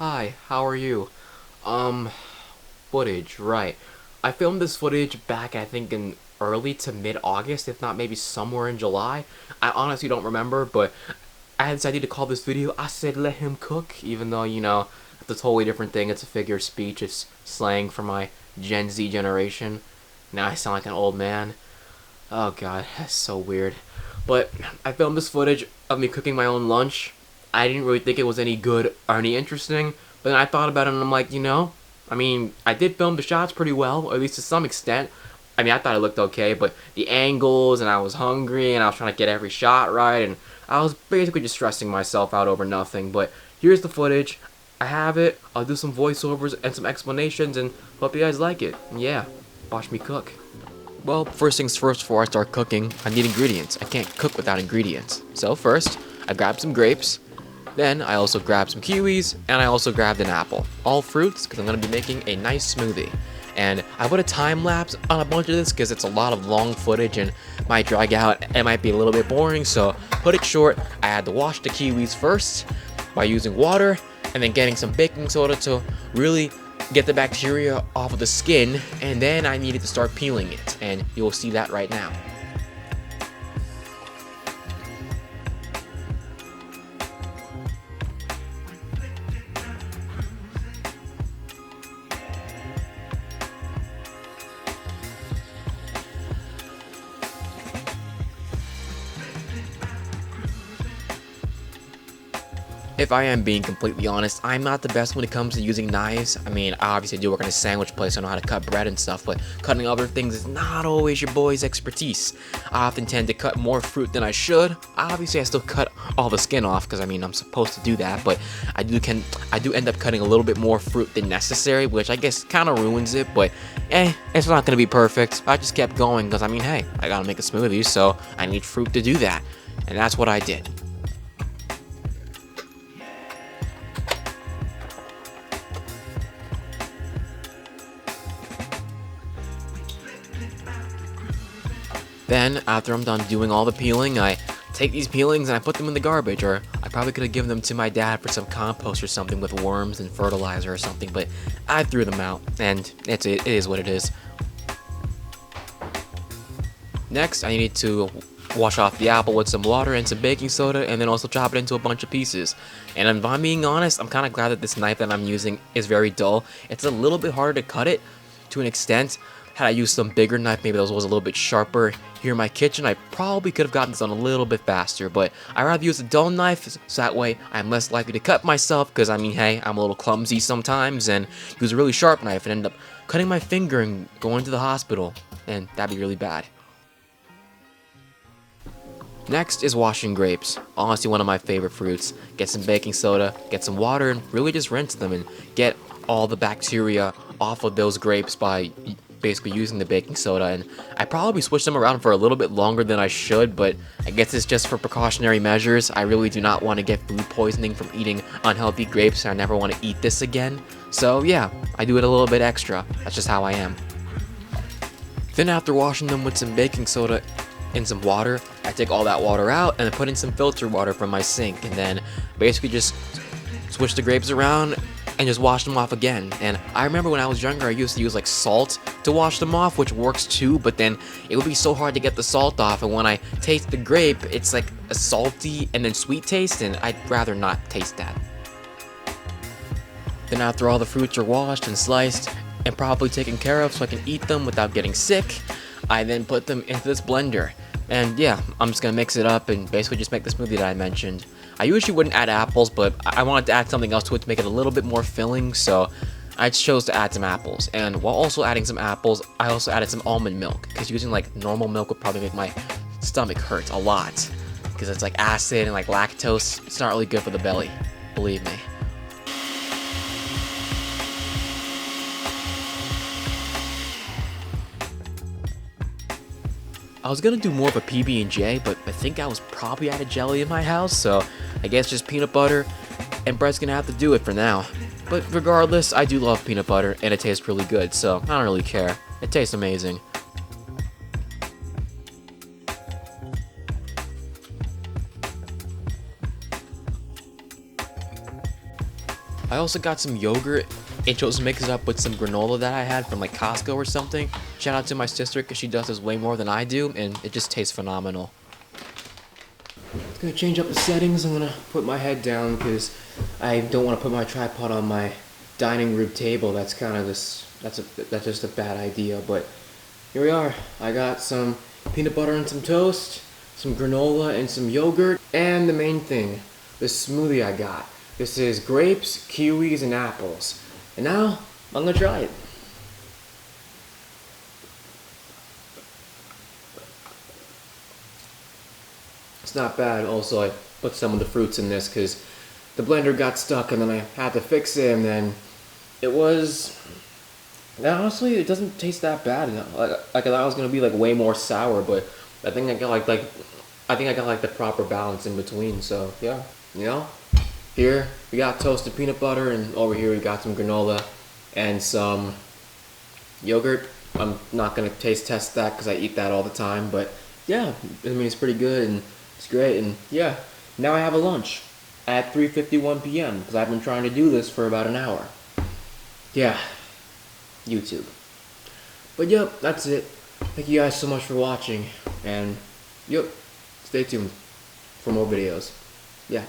Hi, how are you? Um, Footage, right. I filmed this footage back, I think, in early to mid-August, if not maybe somewhere in July. I honestly don't remember, but I decided to call this video I Said Let Him Cook, even though, it's a totally different thing. It's a figure of speech, it's slang for my Gen Z generation. Now I sound like an old man. Oh god, that's so weird. But I filmed this footage of me cooking my own lunch. I didn't really think it was any good or any interesting, but then I thought about it and I'm like, I did film the shots pretty well, or at least to some extent. I thought it looked okay, but the angles, and I was hungry, and I was trying to get every shot right, and I was basically just stressing myself out over nothing. But here's the footage. I have it. I'll do some voiceovers and some explanations, and hope you guys like it. And yeah, watch me cook. Well, first things first, before I start cooking, I need ingredients. I can't cook without ingredients. So first, I grabbed some grapes, then I also grabbed some kiwis, and I also grabbed an apple. All fruits, because I'm going to be making a nice smoothie. And I put a time lapse on a bunch of this because it's a lot of long footage and might drag out, it might be a little bit boring, so put it short. I had to wash the kiwis first by using water, and then getting some baking soda to really get the bacteria off of the skin, and then I needed to start peeling it, and you'll see that right now. If I am being completely honest, I'm not the best when it comes to using knives. I obviously do work in a sandwich place, I know how to cut bread and stuff, but cutting other things is not always your boy's expertise. I often tend to cut more fruit than I should. Obviously, I still cut all the skin off, because I'm supposed to do that, but I do end up cutting a little bit more fruit than necessary, which I guess kind of ruins it, but it's not going to be perfect. I just kept going, because hey, I gotta make a smoothie, so I need fruit to do that, and that's what I did. Then, after I'm done doing all the peeling, I take these peelings and I put them in the garbage, or I probably could have given them to my dad for some compost or something with worms and fertilizer or something, but I threw them out, and it is what it is. Next, I need to wash off the apple with some water and some baking soda, and then also chop it into a bunch of pieces. And if I'm being honest, I'm kind of glad that this knife that I'm using is very dull. It's a little bit harder to cut it, to an extent. Had I used some bigger knife, maybe those was a little bit sharper here in my kitchen, I probably could have gotten this done a little bit faster, but I rather use a dull knife, so that way I'm less likely to cut myself, because hey, I'm a little clumsy sometimes, and use a really sharp knife and end up cutting my finger and going to the hospital, and that'd be really bad. Next is washing grapes. Honestly, one of my favorite fruits. Get some baking soda, get some water, and really just rinse them and get all the bacteria off of those grapes by basically using the baking soda. And I probably switched them around for a little bit longer than I should, but I guess it's just for precautionary measures. I really do not want to get food poisoning from eating unhealthy grapes, and I never want to eat this again. So yeah, I do it a little bit extra. That's just how I am. Then after washing them with some baking soda and some water, I take all that water out and then put in some filter water from my sink, and then basically just switch the grapes around and just wash them off again. And I remember when I was younger, I used to use like salt to wash them off, which works too, but then it would be so hard to get the salt off, and when I taste the grape, it's like a salty and then sweet taste, and I'd rather not taste that. Then after all the fruits are washed and sliced and properly taken care of so I can eat them without getting sick, I then put them into this blender. And yeah, I'm just gonna mix it up and basically just make the smoothie that I mentioned. I usually wouldn't add apples, but I wanted to add something else to it to make it a little bit more filling, so I chose to add some apples. And while also adding some apples, I also added some almond milk, because using like normal milk would probably make my stomach hurt a lot, because it's like acid and like lactose. It's not really good for the belly, believe me. I was gonna do more of a PB&J, but I think I was probably out of jelly in my house, so I guess just peanut butter and bread's gonna have to do it for now. But regardless, I do love peanut butter, and it tastes really good, so I don't really care. It tastes amazing. I also got some yogurt and chose to mix it up with some granola that I had from like Costco or something. Shout out to my sister because she does this way more than I do, and it just tastes phenomenal. Gonna change up the settings. I'm gonna put my head down because I don't want to put my tripod on my dining room table. That's kind of that's just a bad idea. But here we are. I got some peanut butter and some toast, some granola and some yogurt, and the main thing, the smoothie I got. This is grapes, kiwis, and apples. And now I'm gonna try it. It's not bad. Also, I put some of the fruits in this because the blender got stuck and then I had to fix it, and then it was... honestly, it doesn't taste that bad. Like I thought it was gonna be like way more sour, but I think I got like the proper balance in between. So yeah, you know, here we got toasted peanut butter, and over here we got some granola and some yogurt. I'm not gonna taste test that because I eat that all the time, but yeah, I mean it's pretty good and it's great, and yeah, now I have a lunch at 3:51 p.m. because I've been trying to do this for about an hour. Yeah, YouTube. But yep, that's it. Thank you guys so much for watching, and yep, stay tuned for more videos. Yeah.